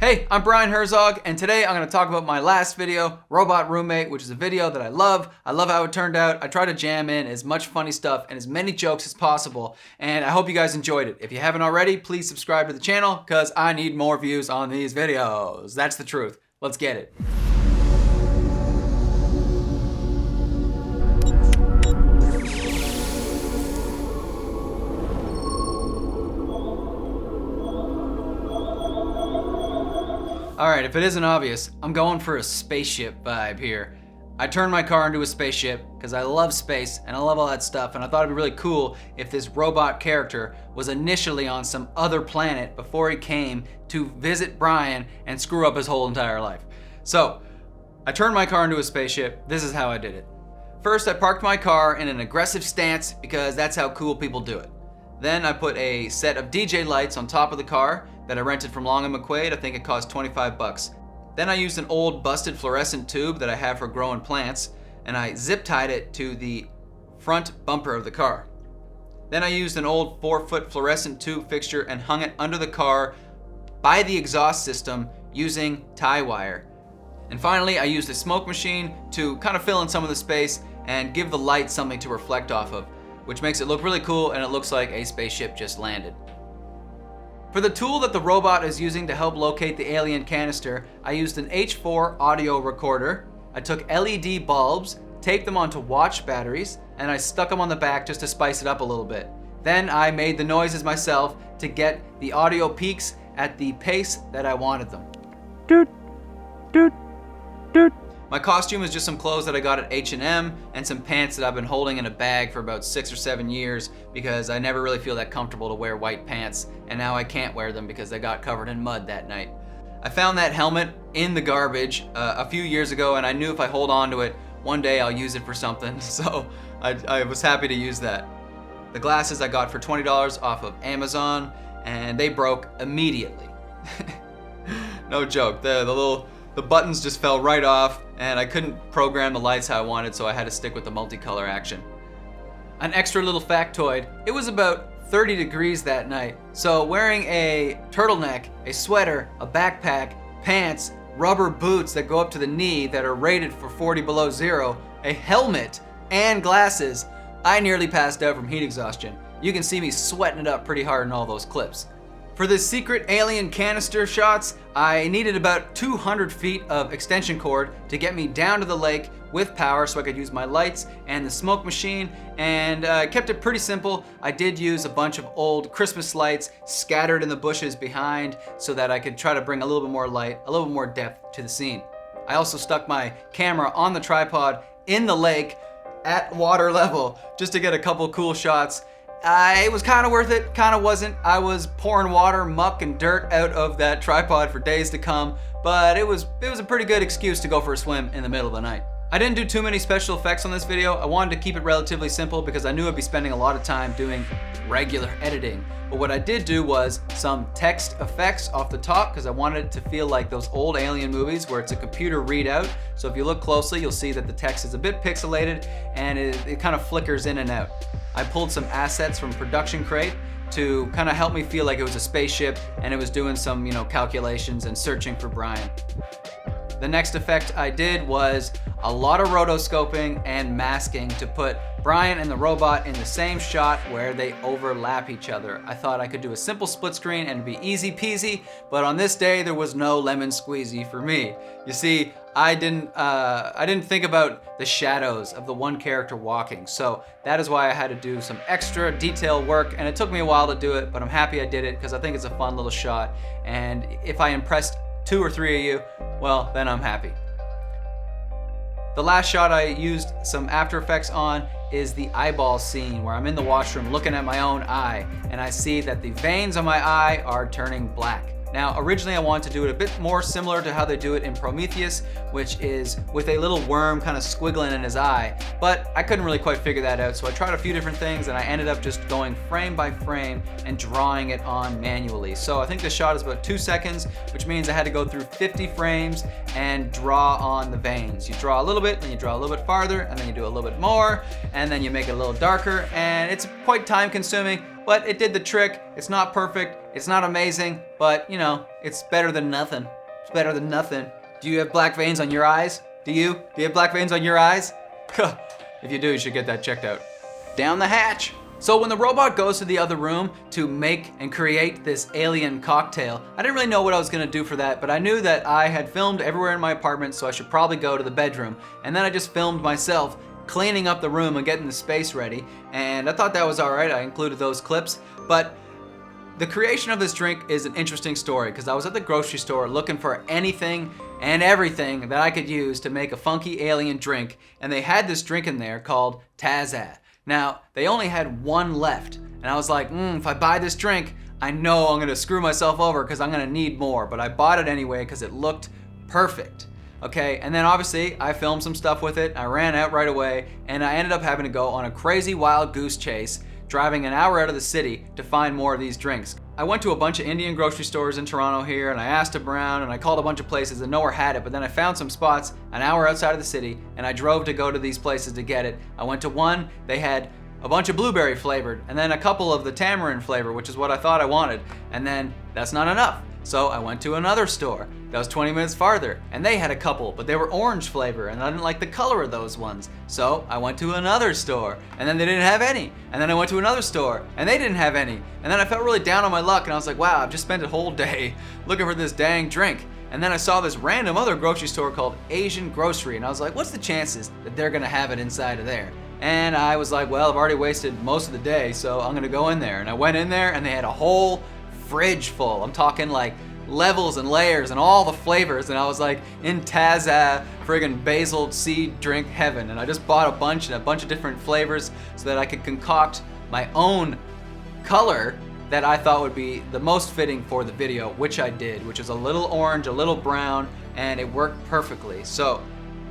Hey, I'm Brian Herzog, and today I'm going to talk about my last video, Robot Roommate, which is a video that I love. I love how it turned out. I try to jam in as much funny stuff and as many jokes as possible, and I hope you guys enjoyed it. If you haven't already, please subscribe to the channel, because I need more views on these videos. That's the truth. Let's get it. Alright, if it isn't obvious, I'm going for a spaceship vibe here. I turned my car into a spaceship because I love space and I love all that stuff, and I thought it'd be really cool if this robot character was initially on some other planet before he came to visit Brian and screw up his whole entire life. So, I turned my car into a spaceship. This is how I did it. First, I parked my car in an aggressive stance because that's how cool people do it. Then I put a set of DJ lights on top of the car that I rented from Long & McQuaid. I think it cost 25 bucks. Then I used an old busted fluorescent tube that I have for growing plants, and I zip tied it to the front bumper of the car. Then I used an old 4-foot fluorescent tube fixture and hung it under the car by the exhaust system using tie wire. And finally, I used a smoke machine to kind of fill in some of the space and give the light something to reflect off of, which makes it look really cool, and it looks like a spaceship just landed. For the tool that the robot is using to help locate the alien canister, I used an H4 audio recorder. I took LED bulbs, taped them onto watch batteries, and I stuck them on the back just to spice it up a little bit. Then I made the noises myself to get the audio peaks at the pace that I wanted them. Doot, doot, doot. My costume is just some clothes that I got at H&M and some pants that I've been holding in a bag for about 6 or 7 years because I never really feel that comfortable to wear white pants, and now I can't wear them because they got covered in mud that night. I found that helmet in the garbage a few years ago, and I knew if I hold on to it, one day I'll use it for something, so I was happy to use that. The glasses I got for $20 off of Amazon, and they broke immediately. No joke, the buttons just fell right off, and I couldn't program the lights how I wanted, so I had to stick with the multicolor action. An extra little factoid, it was about 30 degrees that night, so wearing a turtleneck, a sweater, a backpack, pants, rubber boots that go up to the knee that are rated for 40 below zero, a helmet, and glasses, I nearly passed out from heat exhaustion. You can see me sweating it up pretty hard in all those clips. For the secret alien canister shots, I needed about 200 feet of extension cord to get me down to the lake with power so I could use my lights and the smoke machine, and I kept it pretty simple. I did use a bunch of old Christmas lights scattered in the bushes behind so that I could try to bring a little bit more light, a little bit more depth to the scene. I also stuck my camera on the tripod in the lake at water level just to get a couple cool shots. It was kind of worth it, kind of wasn't. I was pouring water, muck, and dirt out of that tripod for days to come, but it was a pretty good excuse to go for a swim in the middle of the night. I didn't do too many special effects on this video. I wanted to keep it relatively simple because I knew I'd be spending a lot of time doing regular editing. But what I did do was some text effects off the top because I wanted it to feel like those old Alien movies where it's a computer readout. So if you look closely, you'll see that the text is a bit pixelated and it kind of flickers in and out. I pulled some assets from Production Crate to kind of help me feel like it was a spaceship and it was doing some, calculations and searching for Brian. The next effect I did was a lot of rotoscoping and masking to put Brian and the robot in the same shot where they overlap each other. I thought I could do a simple split screen and it'd be easy peasy, but on this day there was no lemon squeezy for me. You see, I didn't think about the shadows of the one character walking, so that is why I had to do some extra detail work, and it took me a while to do it, but I'm happy I did it because I think it's a fun little shot, and if I impressed 2 or 3 of you, well, then I'm happy. The last shot I used some After Effects on is the eyeball scene where I'm in the washroom looking at my own eye, and I see that the veins on my eye are turning black. Now, originally I wanted to do it a bit more similar to how they do it in Prometheus, which is with a little worm kind of squiggling in his eye, but I couldn't really quite figure that out, so I tried a few different things and I ended up just going frame by frame and drawing it on manually. So I think the shot is about 2 seconds, which means I had to go through 50 frames and draw on the veins. You draw a little bit, then you draw a little bit farther, and then you do a little bit more, and then you make it a little darker, and it's quite time consuming, but it did the trick. It's not perfect, it's not amazing, but you know, it's better than nothing. It's better than nothing. Do you have black veins on your eyes? Do you? Do you have black veins on your eyes? If you do, you should get that checked out. Down the hatch. So when the robot goes to the other room to make and create this alien cocktail, I didn't really know what I was gonna do for that, but I knew that I had filmed everywhere in my apartment, so I should probably go to the bedroom. And then I just filmed myself cleaning up the room and getting the space ready, and I thought that was all right. I included those clips, but the creation of this drink is an interesting story because I was at the grocery store looking for anything and everything that I could use to make a funky alien drink, and they had this drink in there called Tazza. Now, they only had one left, and I was like, if I buy this drink, I know I'm gonna screw myself over because I'm gonna need more, but I bought it anyway because it looked perfect. Okay, and then obviously I filmed some stuff with it, I ran out right away, and I ended up having to go on a crazy wild goose chase, driving an hour out of the city to find more of these drinks. I went to a bunch of Indian grocery stores in Toronto here, and I asked around, and I called a bunch of places and nowhere had it, but then I found some spots an hour outside of the city, and I drove to go to these places to get it. I went to one, they had a bunch of blueberry flavored, and then a couple of the tamarind flavor, which is what I thought I wanted, and then that's not enough. So I went to another store that was 20 minutes farther, and they had a couple, but they were orange flavor, and I didn't like the color of those ones. So I went to another store, and then they didn't have any. And then I went to another store, and they didn't have any. And then I felt really down on my luck, and I was like, wow, I've just spent a whole day looking for this dang drink. And then I saw this random other grocery store called Asian Grocery, and I was like, what's the chances that they're gonna have it inside of there? And I was like, well, I've already wasted most of the day, so I'm gonna go in there. And I went in there, and they had a whole fridge full. I'm talking like levels and layers and all the flavors, and I was like in Tazza friggin' basil seed drink heaven, and I just bought a bunch of different flavors so that I could concoct my own color that I thought would be the most fitting for the video, which I did, which is a little orange, a little brown, and it worked perfectly. So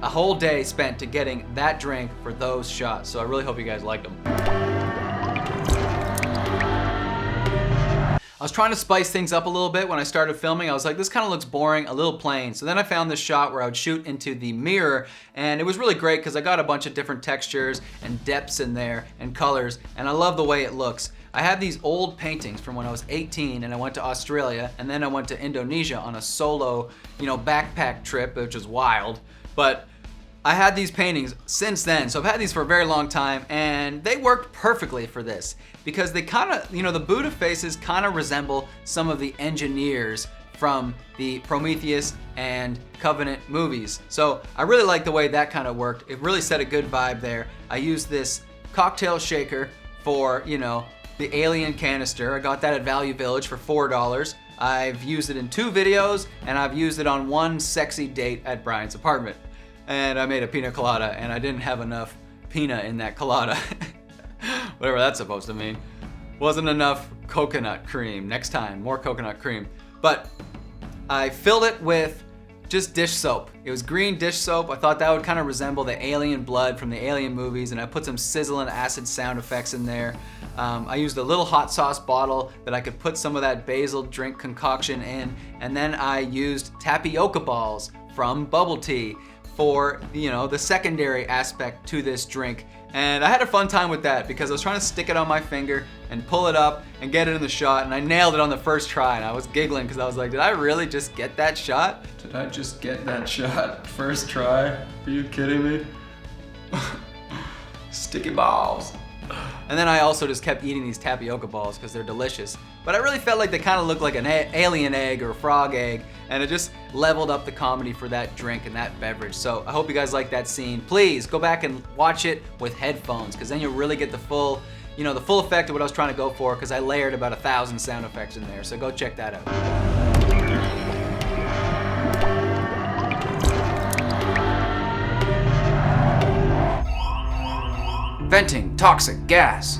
a whole day spent to getting that drink for those shots, so I really hope you guys liked them. I was trying to spice things up a little bit when I started filming. I was like, this kind of looks boring, a little plain. So then I found this shot where I would shoot into the mirror, and it was really great because I got a bunch of different textures and depths in there and colors, and I love the way it looks. I have these old paintings from when I was 18 and I went to Australia, and then I went to Indonesia on a solo, backpack trip, which was wild. But I had these paintings since then, so I've had these for a very long time, and they worked perfectly for this because they kind of, the Buddha faces kind of resemble some of the engineers from the Prometheus and Covenant movies. So I really like the way that kind of worked. It really set a good vibe there. I used this cocktail shaker for, the alien canister. I got that at Value Village for $4. I've used it in 2 videos, and I've used it on one sexy date at Brian's apartment. And I made a pina colada, and I didn't have enough pina in that colada. Whatever that's supposed to mean. Wasn't enough coconut cream. Next time, more coconut cream. But I filled it with just dish soap. It was green dish soap. I thought that would kind of resemble the alien blood from the alien movies, and I put some sizzle and acid sound effects in there. I used a little hot sauce bottle that I could put some of that basil drink concoction in, and then I used tapioca balls from bubble tea for the secondary aspect to this drink. And I had a fun time with that because I was trying to stick it on my finger and pull it up and get it in the shot, and I nailed it on the first try, and I was giggling because I was like, did I really just get that shot? Did I just get that shot? First try? Are you kidding me? Sticky balls. And then I also just kept eating these tapioca balls because they're delicious. But I really felt like they kind of looked like an alien egg or a frog egg, and it just leveled up the comedy for that drink and that beverage. So I hope you guys like that scene. Please go back and watch it with headphones because then you'll really get the full effect of what I was trying to go for, because I layered about 1,000 sound effects in there. So go check that out. Venting toxic gas.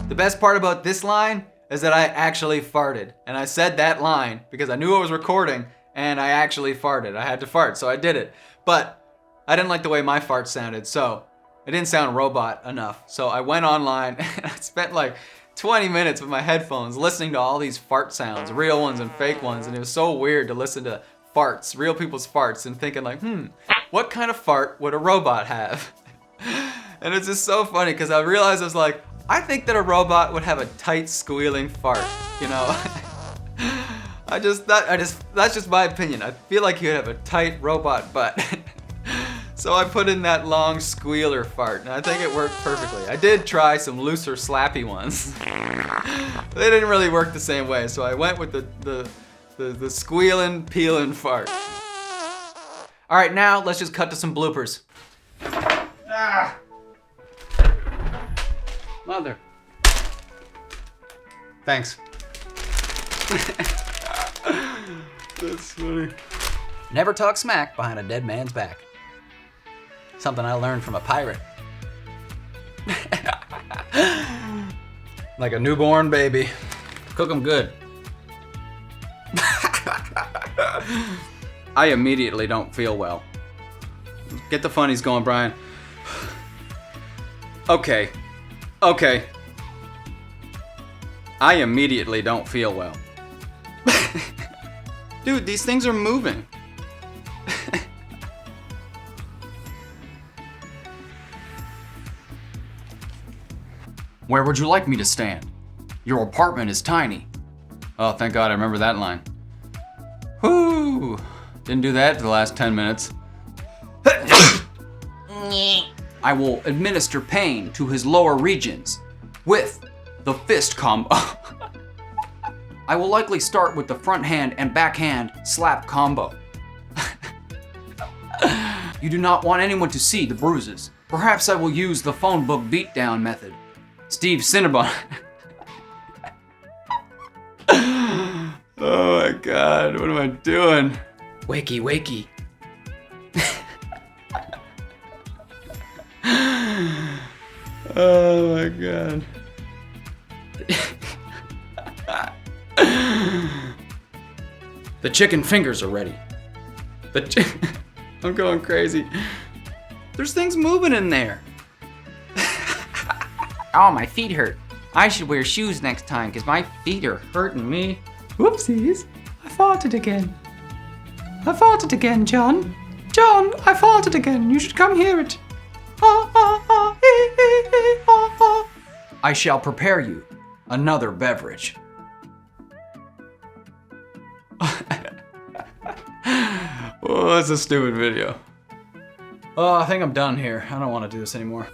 The best part about this line is that I actually farted. And I said that line because I knew I was recording, and I actually farted. I had to fart, so I did it. But I didn't like the way my fart sounded, so it didn't sound robot enough. So I went online and I spent like 20 minutes with my headphones listening to all these fart sounds, real ones and fake ones, and it was so weird to listen to farts, real people's farts, and thinking like, what kind of fart would a robot have? And it's just so funny because I realized I was like, I think that a robot would have a tight squealing fart, you know? That's just my opinion. I feel like you'd have a tight robot butt. So I put in that long squealer fart, and I think it worked perfectly. I did try some looser, slappy ones. They didn't really work the same way, so I went with the squealing, peeling fart. All right, now let's just cut to some bloopers. Ah. Mother. Thanks. That's funny. Never talk smack behind a dead man's back. Something I learned from a pirate. Like a newborn baby. Cook 'em good. I immediately don't feel well. Get the funnies going, Brian. Okay. I immediately don't feel well. Dude, these things are moving. Where would you like me to stand? Your apartment is tiny. Oh, thank God I remember that line. Whoo! Didn't do that for the last 10 minutes. I will administer pain to his lower regions with the fist combo. I will likely start with the front hand and backhand slap combo. You do not want anyone to see the bruises. Perhaps I will use the phone book beatdown method. Steve Cinnabon. Oh my God, what am I doing? Wakey. Oh my God. The chicken fingers are ready. I'm going crazy. There's things moving in there. Oh, my feet hurt. I should wear shoes next time because my feet are hurting me. Whoopsies. I farted again. John. John, I farted again. You should come hear it. I shall prepare you another beverage. Oh, that's a stupid video. Oh, I think I'm done here. I don't want to do this anymore.